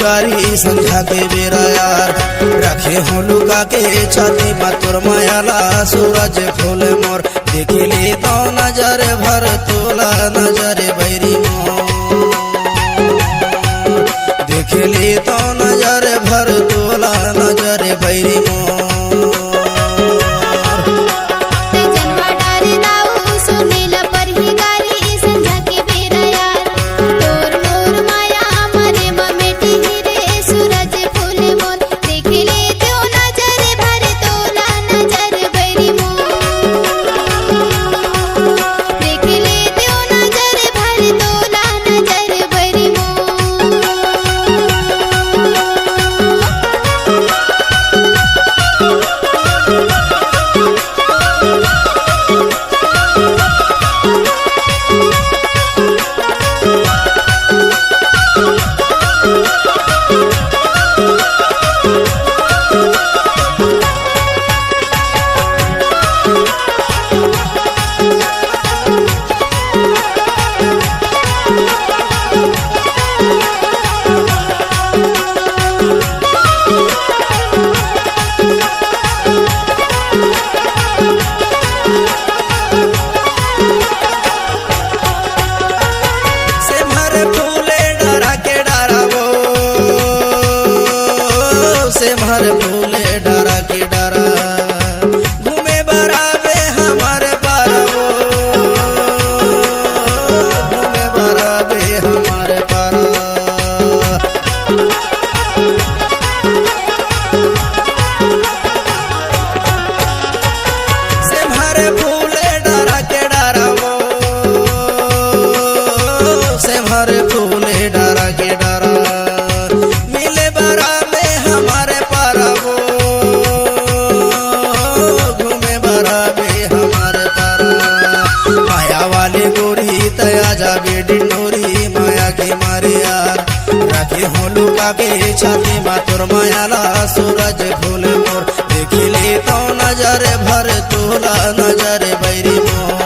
गारी संझा के बेरा यार रखे हो लुका के छाती में तोर मायाला सूरज फूल मोर देखे ले तो नजर भर तोला नजर बैरी मोर देखे ले तो नजर भर तोला नजर बैरी मोर हर फूले डरा के डरा घूमे बराबे हमारे पारा घूमे बराबे हमारे पारा से हरे फूले डरा के डरा वो से हरे फूले डरा के डरा मिले बराबे हमारे तया जाबे डिंडोरी माया के मारे यार रखे हो लुका के छाती में तोर मायाला सूरज फूल मोर देखे ले तो नजर भर तोला नजर बैरी मोर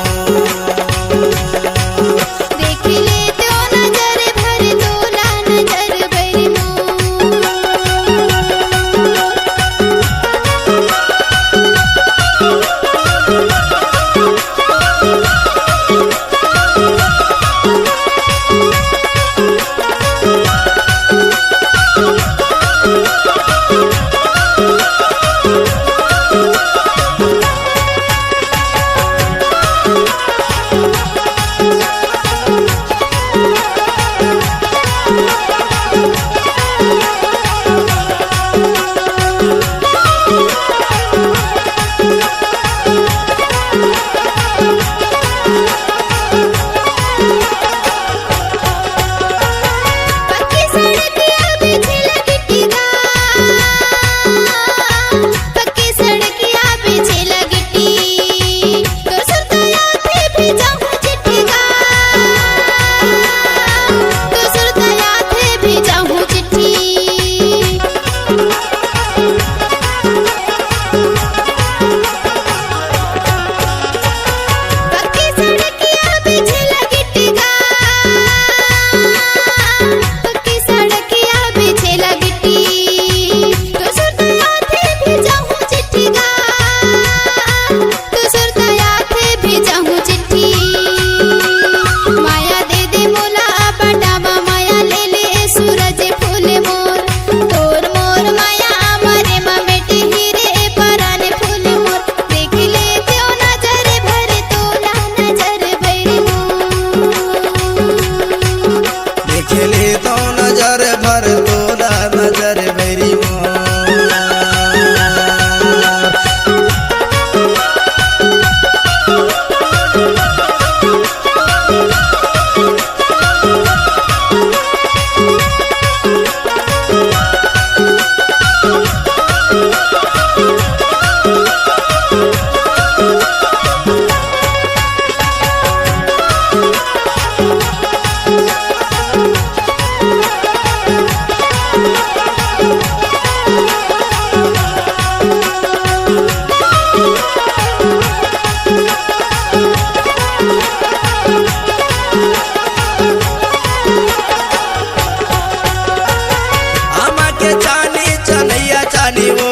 के चानी चनैया चानी वो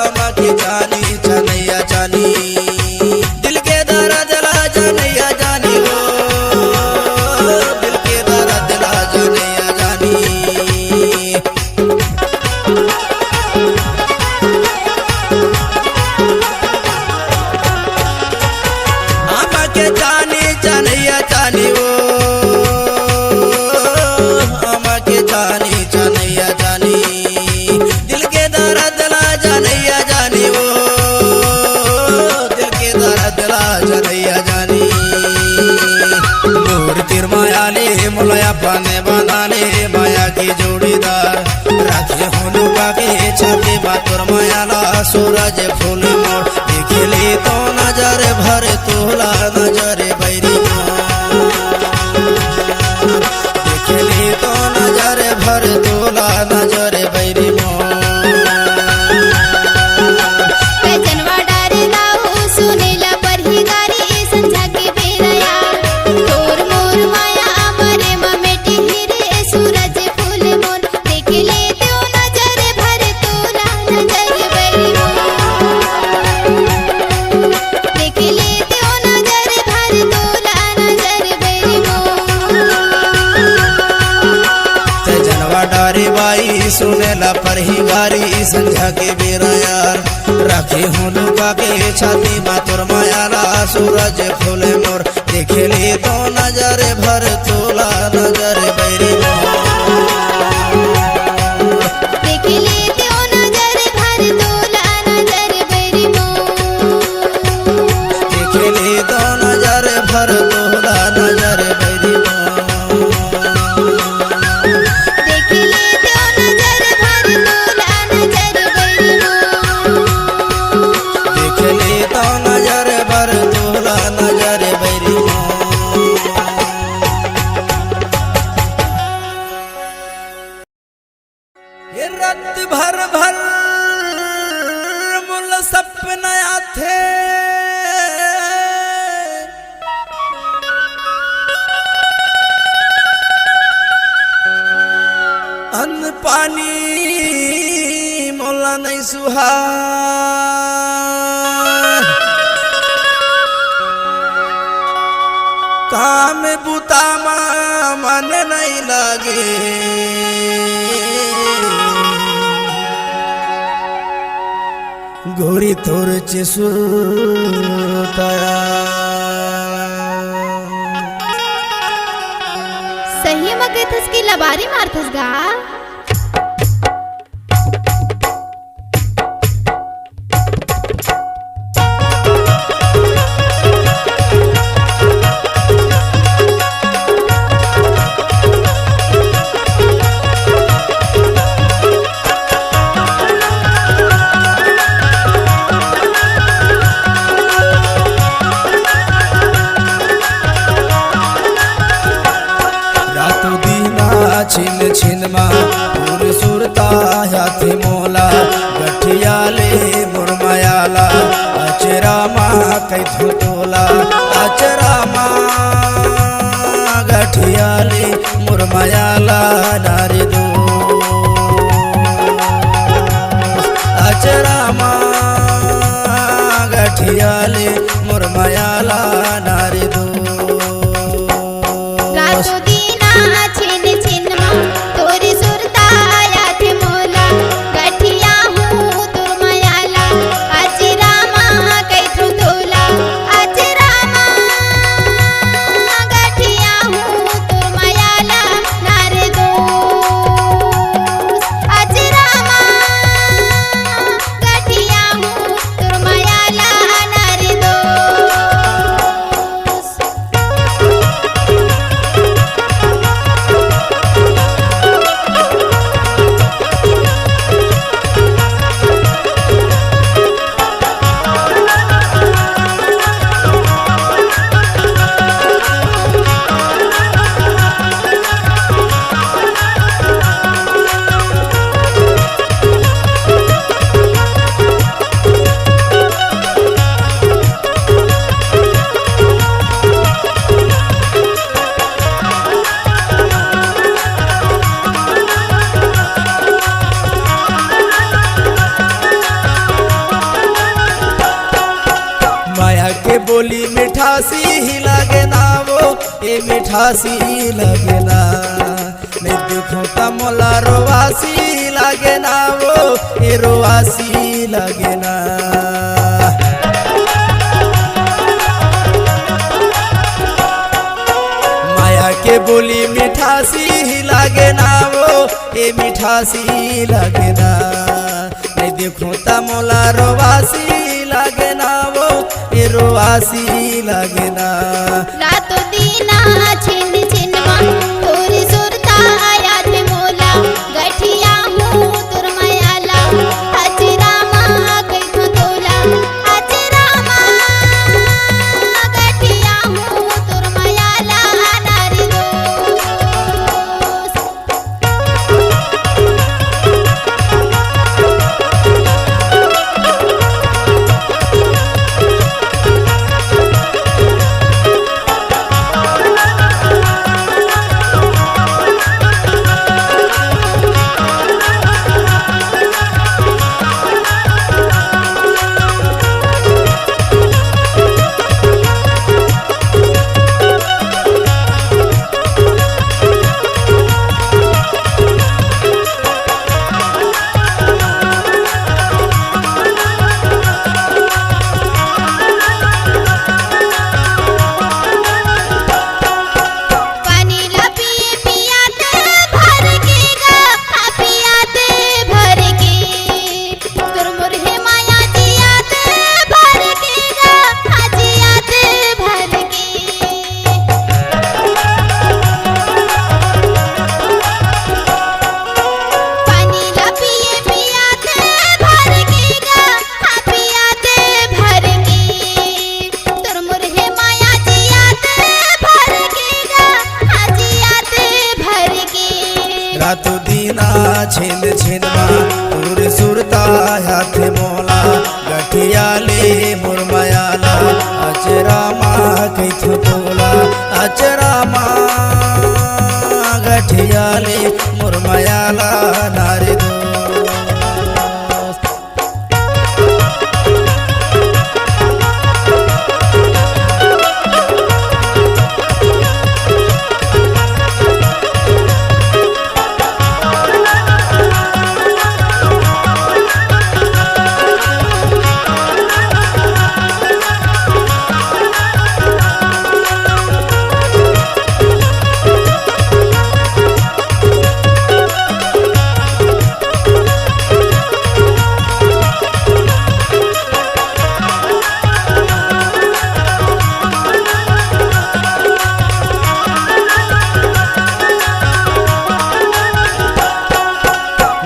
अम्मा के चानी चनैया चानी दिल के दर्द ला जनैया जानी वो दिल के दर्द ला जनैया जानी अम्मा के चानी चनैया चानी वो मोलया पाने बनाने माया की जोड़ीदार राखे होलू के छाती बातुर मायाला सूरज फूल मोर देखली तो नजर भर तोला नजर बैरी देखली तो नजर भर तोला नजर बैरी सुनेला पर ही गारी संध्या के बेरा यार राखे हूँ लुका के छाती मातुर मायाला सूरज फूल मोर देखली तो नजर भर तोला नजर बैरी देखली तो नजर भर तोला नजर बैरी देखली तो नजर भर तोला नजर बैरी रत भर भर मुल सपना थे अन्न पानी मोला नहीं सुहा काम बुता मन नहीं लगे गोरी तोर चिसुताया सही मगे थस की लबारी मारथस गा छिन छिन मा पूर सुरता हाथी मोला गठियाले मुरमयाला अचरा मा कैथु तोला अचरा मा गठियाले मुरमयाला नारी दो अचरा मा गठियाले मुरमयाला नारी दो मिठासी ही लागे ना वो ए मिठासी लागे ना मैं देखूं त मोला रोवासी लागे ना वो ए रोवासी लागे ना माया के बोली मिठासी ही लागे ना वो ए मिठासी लागे ना मैं देखूं त मोला रोवासी लागे ना वो ए रोवासी लागे ना रातो दीना छिन छिन मा तोरी सुरता याद मोला गठिया हूँ तुर मायाला हजरा माँ कहीं तोला हजरा माँ गठिया हूँ तुर मायाला नारी दोस्त रातो दीना छिन छिन मा तोर सुरता हाथ मोला गठिया ले मुरमयाला अचरा माँ कहीं तोला अचरा माँ गठिया ले मुरमयाला नारे दो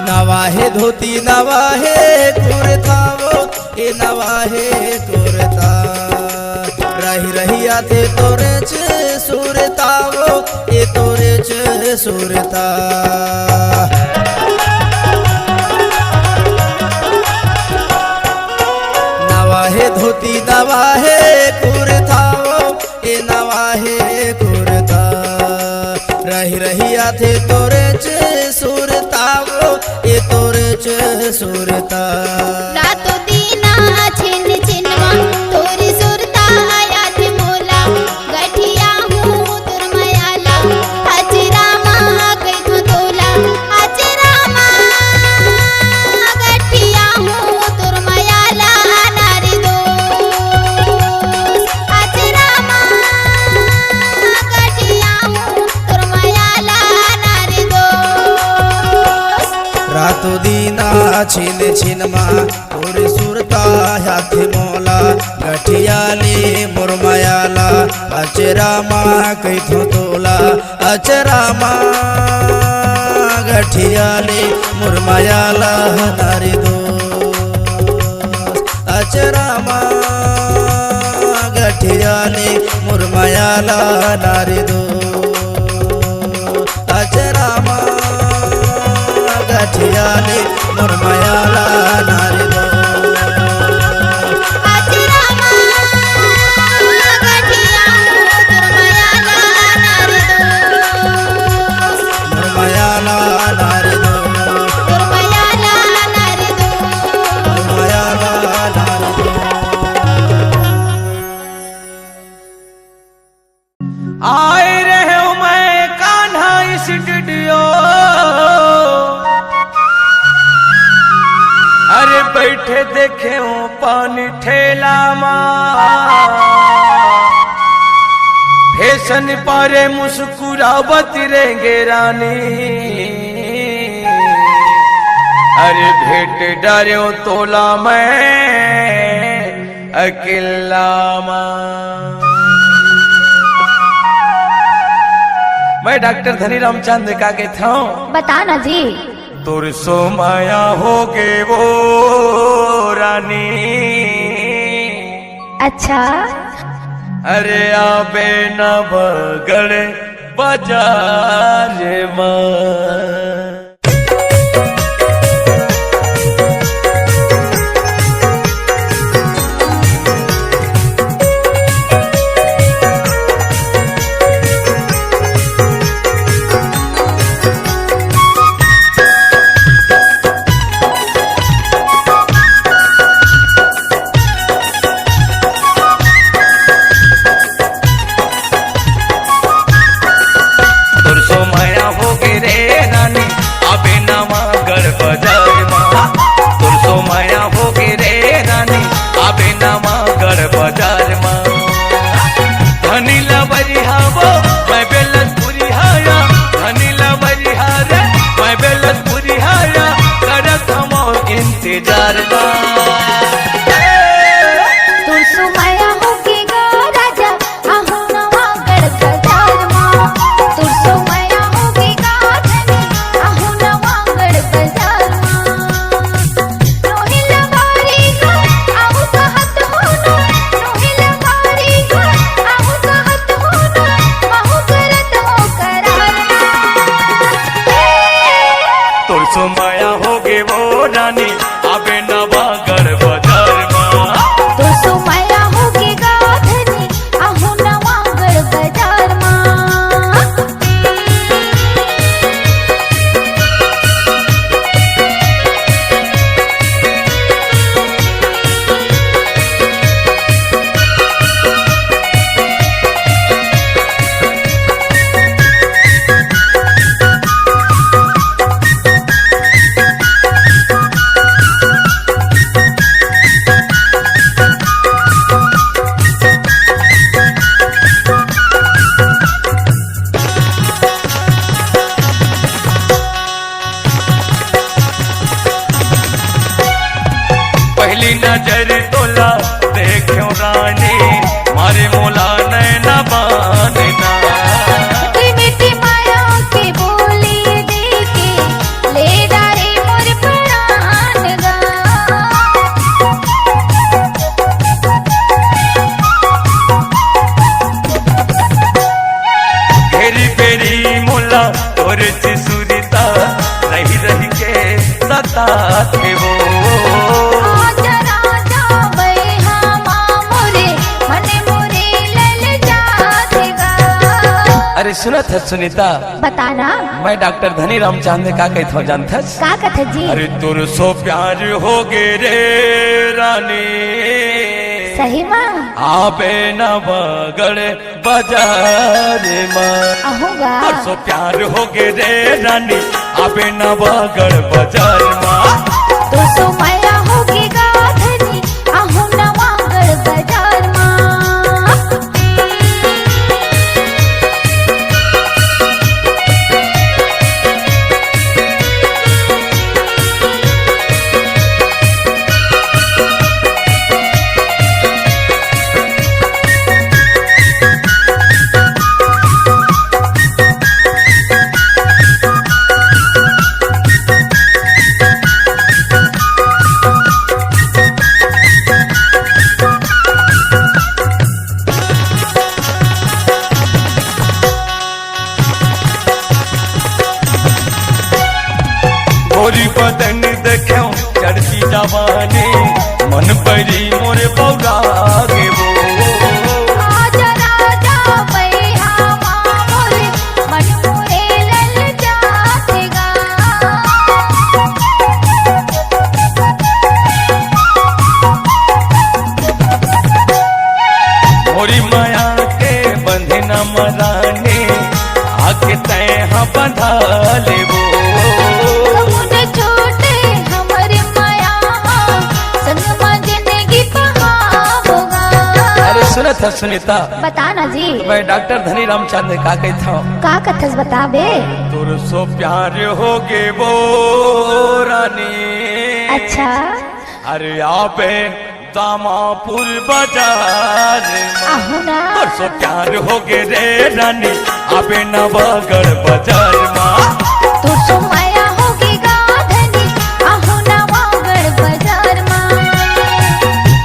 नवाहे धोती नवाहे कुर्ता वो ए नवाहे कुर्ता रही रही आते तोरे च सुरता वो ए तोरे च सुरता नवाहे धोती नवाहे कुर्ता वो ए नवाहे कुर्ता रही रही आते तोरे च सुरता वो ए तोरे च सुरता रातो दीना छिन छिन मा तोरी सुरता याद मोला गठिया हूँ तुर मायाला हजरा माँ कहीं तोला हजरा माँ गठिया हूँ तुर मायाला नारी दोस्त हजरा माँ गठिया हूँ तुर मायाला नारी दोस्त रातो दीना छिन छिन मा तोर सुरता हाथ मोला गठिया ले मुरमयाला अचरा माँ कहीं तोला अचरा माँ गठिया ले मुरमयाला नारी दो अचरा माँ गठिया ले मुरमयाला नारी दो अचरा माँ गठिया ले मुरमयाला नारी दो हजरा माँ गठिया हूँ तुर मायाला नारी दोस्त मुरमयाला नारी दो तुर मायाला नारी दोस्त मुरमयाला नारी दो बैठे देखे हूँ पानी ठेला फैशन पारे मुस्कुरावत रेंगे रानी। अरे भेंट डारे तोला मैं अकेला मैं डॉक्टर धनी रामचंद का कहता हूँ। बताना जी। तुर सो माया हो गे वो रानी। अच्छा। अरे आबे न बगड़ बाजार मां। नजर तोला देखो रानी मारे मोला नैना बानना। मीठी माया की बोली देके ले डारे मोर प्राण गा। घेरी पेरी मोला तोर सुरीता रही रही के सता थे वो। अरे सुना था सुनीता। बताना। मैं डॉक्टर धनी रामचंद का कहता हूँ जानता का कथा जी। अरे तुर सो प्यार हो गे रे रानी। सही माँ आबे न बगड़ बाजार मां। आहूंगा तुर सो प्यार हो गे रे रानी आबे न बगड़ बाजार मां। तो सो माया होगी गाधनी आहू नवागढ़ बाजार मां। गोरी बदन देखो चढ़ती जवानी मन परी मोरे बौरा गे वो। आजा राजा बैहा मोरे मन मोरे लल जातेगा। मोरी माया के बंधना मराने आके तय बंधा ले वो। छोटे हमारे माया था सुनीता, बता ना जी। मैं डॉक्टर धनी रामचंद ने का कहता हूँ का कथस बताबे। तुर सो प्यार हो गे वो रानी। अच्छा अरे आपे दामापुर बाजार आहू ना। तुर सो प्यार हो गे रे रानी आपे नवागढ़ बाजार माँ। तुर सो माया होगी गाधनी आहू नवागढ़ बाजार माँ।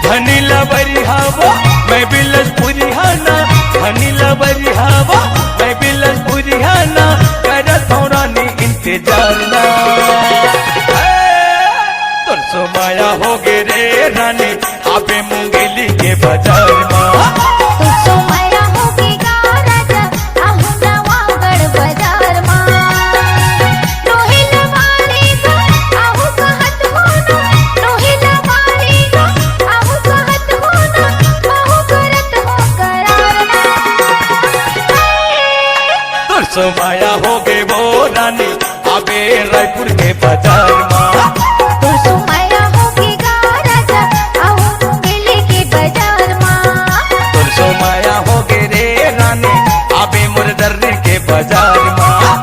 धनी लबरी हवा मैं बिलसपुरी हाना, धनी लबरी हवा मैं बिलसपुरी हाना, करत हूँ रानी इंतजार ना। तुर सो माया हो गे रे रानी आपे मुंगेली के बाजार माँ। तुर सो माया होगी गाराजा आहू नवागढ़ बाजार माँ। रोहिल मारी गो आहू कहत हो ना, रोहिल मारी गो आहू कहत हो ना, आहू करत हो करार ना। तुर सो माया हो गे वो रानी आपे रायपुर के बाजार माँ। तुर सो माया होगी गाराजा आहू मुंगेली के बाजार माँ। तुर सो माया हो गे रे रानी आपे मुरदर्री के बाजार माँ।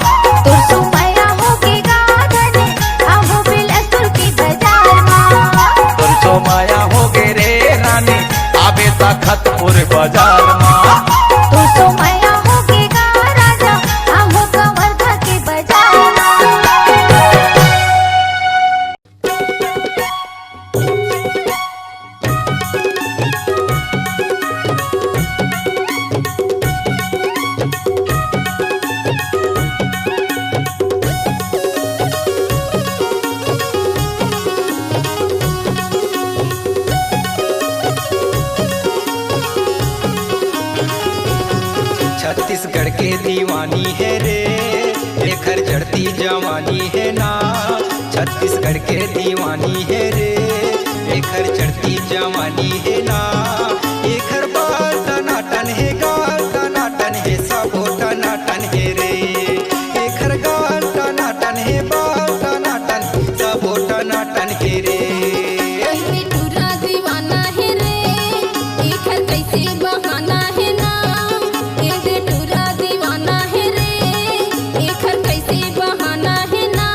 तुर सो माया होगी गाधनी आहू बिलासपुर के बाजार माँ। तुर सो माया हो गे रे रानी आपे ताखतपुर बाजार माँ। तुर सो माया होगी गाराजा आहू कवर्धा के बाजार माँ। छत्तीसगढ़ के दीवानी है रे लेकर चढ़ती जवानी है ना। छत्तीसगढ़ के दीवानी है रे लेकर चढ़ती जवानी है ना। एकर बाल टनाटन है गाल टनाटन है सबो टनाटन है रे। एकर गाल टनाटन है बाल टनाटन सबो टनाटन है रे। पहले टूरा दीवाना है रे एकर कैसे बहाना है ना। पहले टूरा दीवाना है रे एकर कैसे बहाना है ना।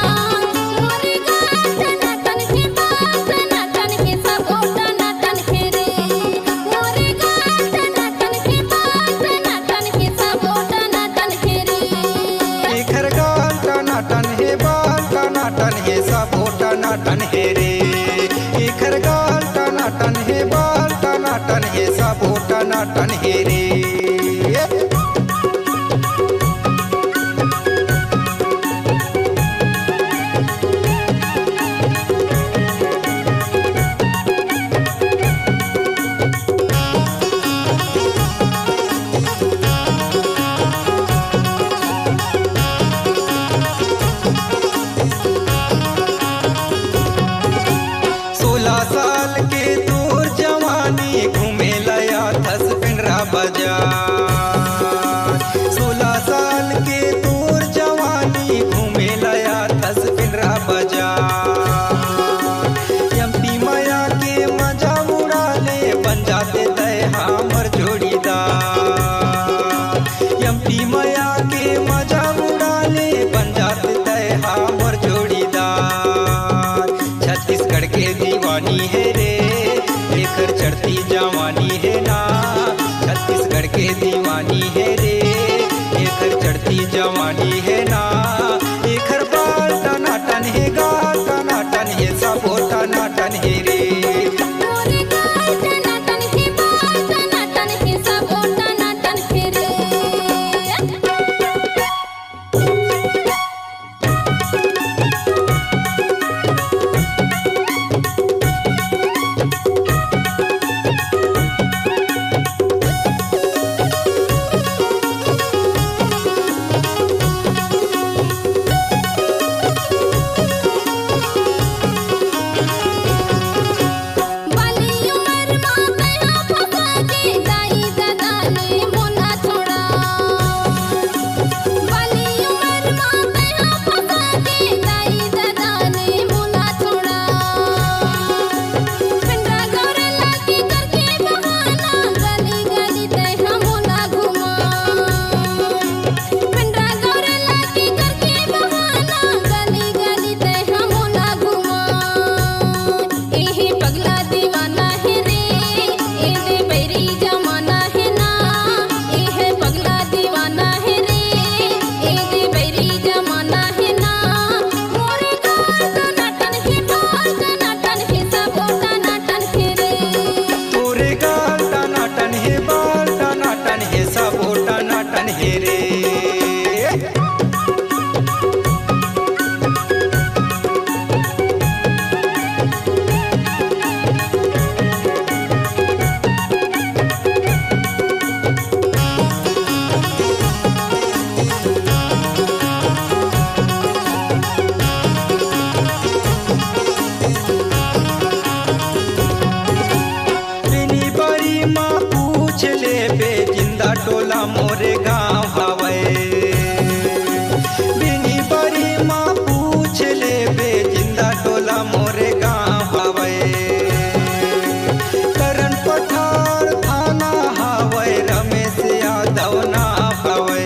मोरे गाल टनाटन है बाल टनाटन है सब टनाटन है रे। मोरे गाल टनाटन है बाल टनाटन है सब टनाटन है रे। एकर गाल टनाटन है बाल टनाटन है सबो टनाटन है रे। एकर गाल टनाटन है बाल टनाटन है सबो टनाटन है रे। दाई टोला मोरे गाँव हवे। बिनी बड़ी माँ पूछ ले बे जिंदा टोला मोरे गाँव हवे। करण पठार थाना हवे रमेश यादव ना हवे।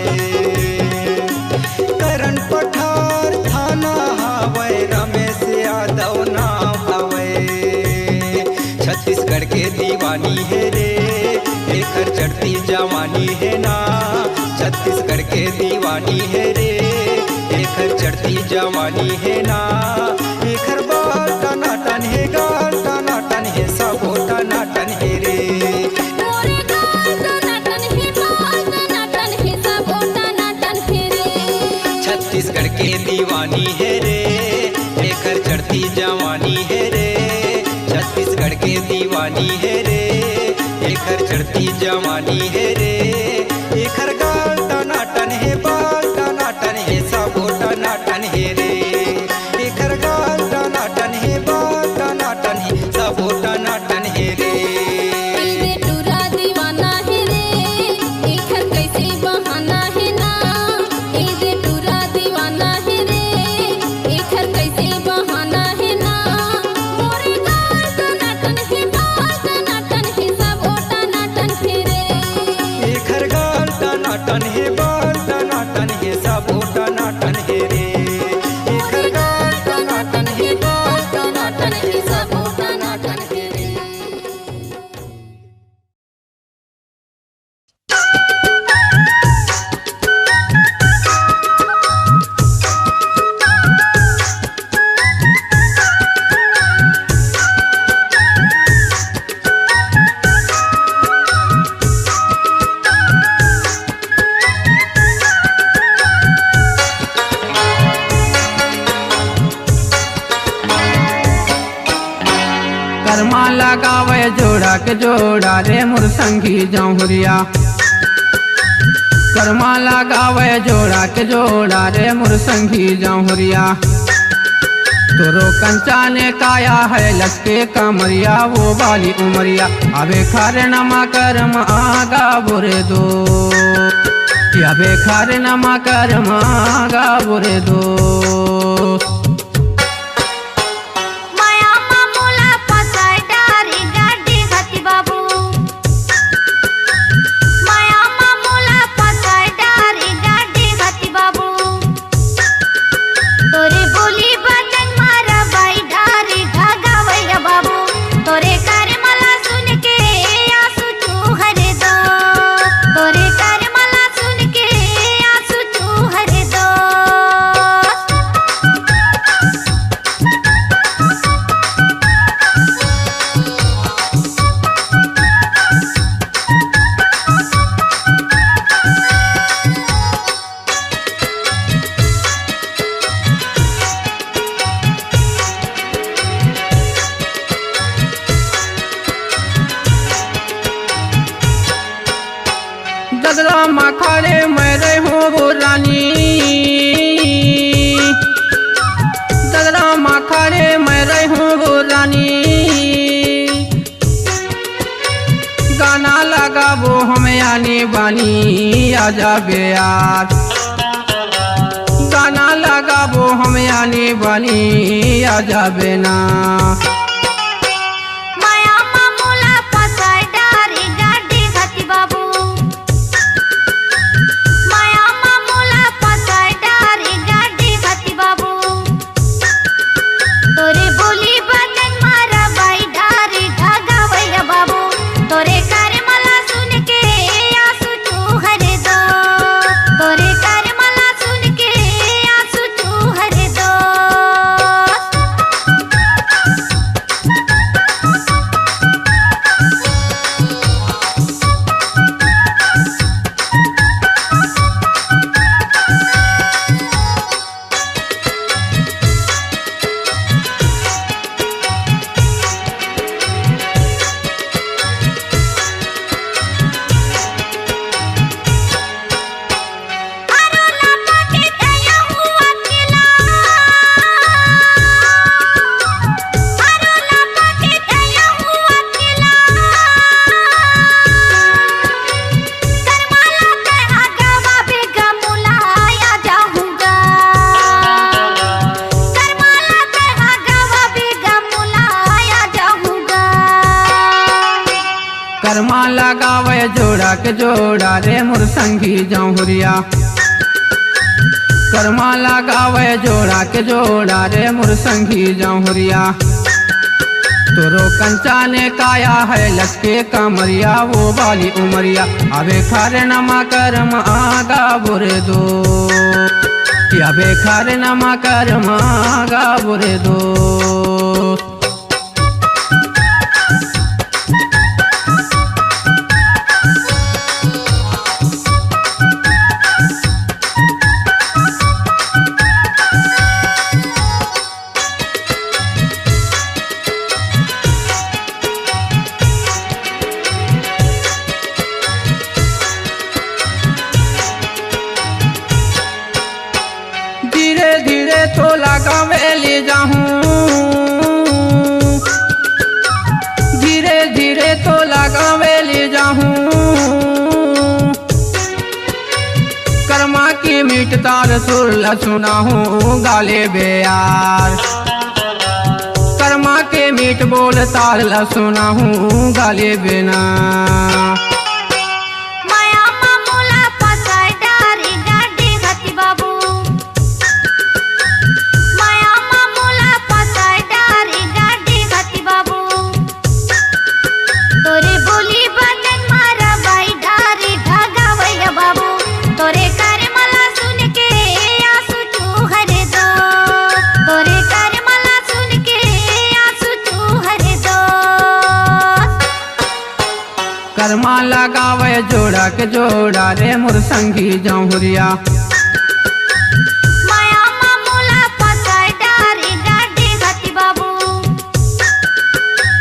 करण पठार थाना हवे रमेश यादव ना हवे। छत्तीसगढ़ के दीवानी है रे एकर चढ़ती जवानी है ना। छत्तीसगढ़ के दीवानी है रे एकर चढ़ती जवानी है ना। एकर बाल टनाटन है गाल टनाटन है सबो टनाटन है रे। मोरे गाल टनाटन है बाल टनाटन है सबो टनाटन है रे। छत्तीसगढ़ के दीवानी है रे एकर चढ़ती जवानी है रे। छत्तीसगढ़ के दीवानी है रे एकर चढ़ती जवानी है रे। एकर गाल टनाटन है बाल टनाटन है सबो टनाटन है रे। एकर गाल टनाटन है बाल टनाटन है सबो टनाटन है रे। इदे टूरा दीवाना है रे एकर कैसे बहाना है ना। इदे टूरा दीवाना है रे एकर कैसे बहाना है ना। मोरे गाल टनाटन है बाल टनाटन है सबो टनाटन है रे। एकर गाल टनाटन है बाल टनाटन है सबो टनाटन है रे। एकर गाल टनाटन है बाल टनाटन है सबो टनाटन है रे। कर्मा लगावे जोड़ा के जोड़ा रे मोर संगी जौहरिया। कर्मा लगावे जोड़ा के जोड़ा रे मोर संगी जौहरिया। तोरो कंचा ने काया है लटके कमरिया वो वाली उमरिया। अबे खारे नमा कर्म आगा बुरे दो। अबे खारे नमा कर्म आगा बुरे दो। माया मामूला पसाय डारी गाडी घाती बाबू। माया मामूला पसाय डारी गाडी घाती बाबू। तोरे बोली बदन मारा बाई डारी घागावैया बाबू। तोरे कर मला सुन के आंसू चूहरे दो। तोरे कर मला सुन के आंसू चूहरे दो। ददरा मखाड़े मैं रहूं वो रानी। ददरा मखाड़े मैं रहूं वो रानी। गाना लगा वो हमें आने बानी आजा बे यार। गाना लगा वो हमें आने बानी आजा बे ना। माया मामूला पसाय डारी गाडी घाती बाबू। माया मामूला पसाय डारी गाडी घाती बाबू। तोरे बोली बदन मारा बाई डारी घागावैया बाबू। तोरे कर मला सुन के आंसू चूहरे दो। तोरे कर मला सुन के आंसू चूहरे दो। लगावे जोड़ा के जोड़ा रे मोर संगी जौहरिया कर्मा लगावे जोड़ा के जोड़ा रे मोर संगी जौहरिया तोरो कंचा ने काया है लटके कमरिया वो वाली उमरिया अबे खारे नमा कर्म आगा बुरे दो अबे खारे नमा कर्म आगा बुरे दो धीरे धीरे तो लगावे ले जाऊं धीरे धीरे तो लगावे ले जाऊं कर्मा की मीठ तार सुर सुना हूँ गाले बेयार कर्मा के मीठ बोल तार सुना हूँ गाले बेना माया मामूला पसाय डारी गाडी घाती बाबू माया मामूला पसाय डारी गाडी घाती बाबू तोरे बोली बदन मारा बाई डारी ढगावया बाबू तोरे कार्य मला सुन के आंसू तू हरे दो तोरे कार्य मला सुन के आंसू तू हरे दो कर्मा लगावे जोड़ा के जोड़ा रे मोर संगी जौहरिया माया मामूला पसाय डारी गाडी घाती बाबू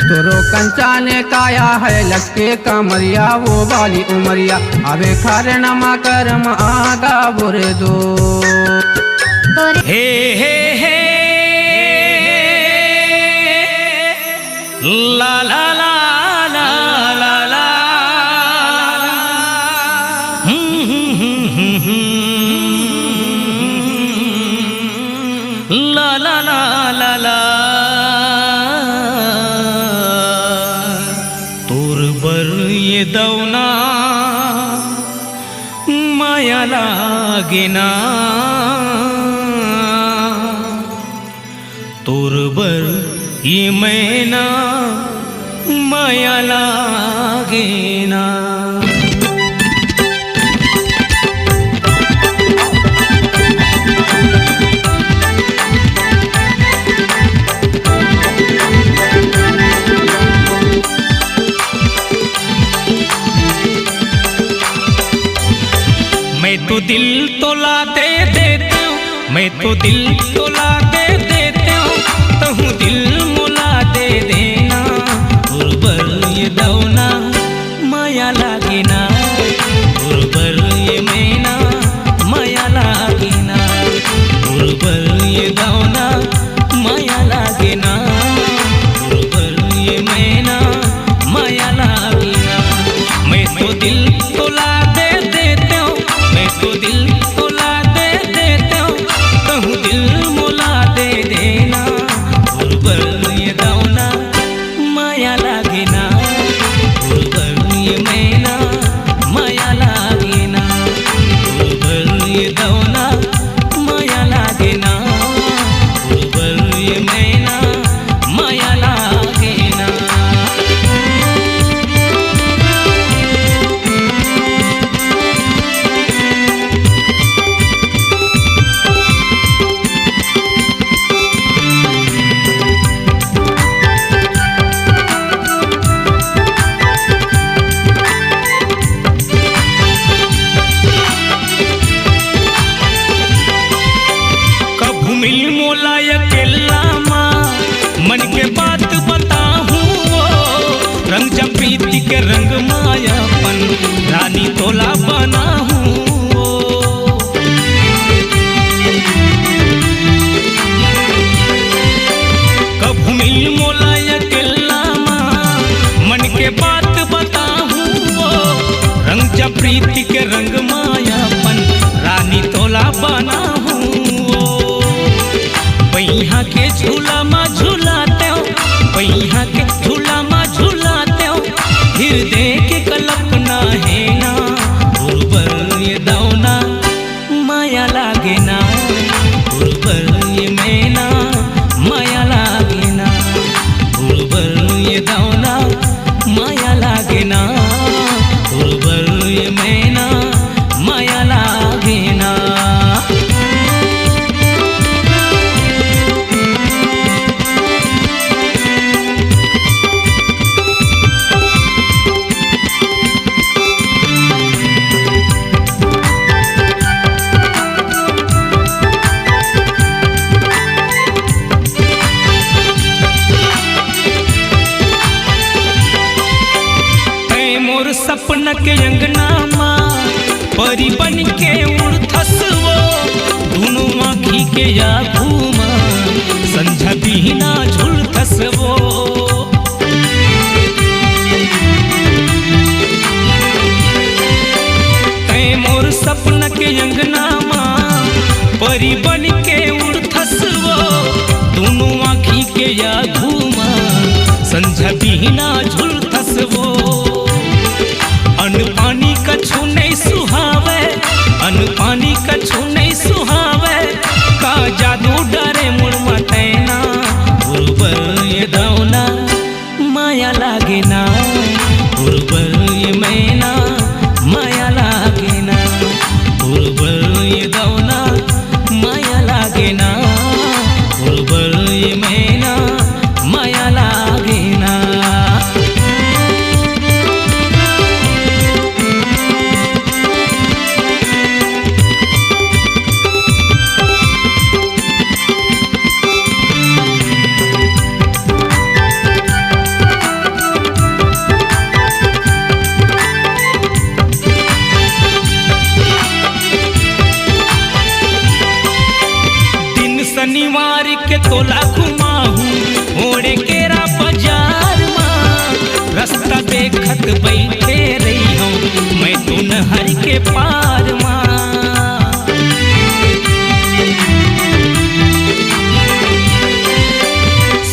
तोरो कंचा ने काया है लटके कमरिया वो वाली उमरिया अबे खारे नमा कर्म आगा बुरे दो तोरे हे हे हे ला ला ला ला ला ला ला ला ला ला ला तोर बर ये दौना माया लागेना तोर बर ये मैना माया लागेना मैं तो दिल तोला दे देता हूँ मैं तो दिल तोला दे देता हूँ तहु दिल मुला दे देना गुरबर ये दौना माया लागेना गुरबर ये मैना माया लागेना गुरबर ये दौना माया लागेना गुरबर ये मैना माया लागेना मैं तो दिल तोला दे देता हूँ मैं तो दिल तोला दे देता हूँ कहूँ दिल मोला दे देना गुरबर ये दौना माया लागेना गुरबर ये मैना माया लागेना गुरबर ये दौना माया लागेना गुरबर ये मैना माया लागेना कभू मिल मोला अकेला माँ मन के बात बताहूँ रंग जब प्रीति के रंग मायापन रानी तोला बना हूँ कभू मिल मोला अकेला माँ मन के बात बताहूँ रंग जब प्रीति के रंग मायापन रानी तोला बना हूँ बैहा के झूला माँ झूलाते हो बैहा के झूला माँ झूलाते हो हृदय के सपन के अंगना माँ परी बन के उड़थस वो दोनों आँखी के आगू माँ संझा बिना झुलथस वो तय मोर सपन के अंगना माँ परी बन के उड़थस वो दोनों आँखी के आगू माँ संझा बिना झुलथस वो अन्न पानी कछु नहीं सुहावे अन्न पानी कछु नहीं सुहावे का जादू डरे मुड़मा तैना गुरुबर ये दौना माया लागे ना गुरुबर ये मैना माया लागे ना गुरुबर ये दौना माया लागे ना गुरुबर ये मैना माया लागे ना। शनिवार के तोला घुमाहू ओढ़े केरा बाजार माँ रास्ता देखत बैठे रही हूँ मैं तो नहर के पार माँ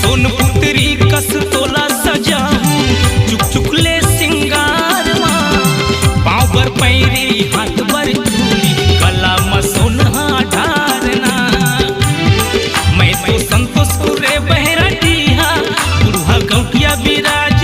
सोनपुत्री कस तोला सजाहू चुक चुकले सिंगार माँ पाँव पर पैरी हाथ पर चूड़ी गला में सोनहा ढारना मैं तो संतोष कुरे बहरा डीहा बुढ़ा गौटिया विराज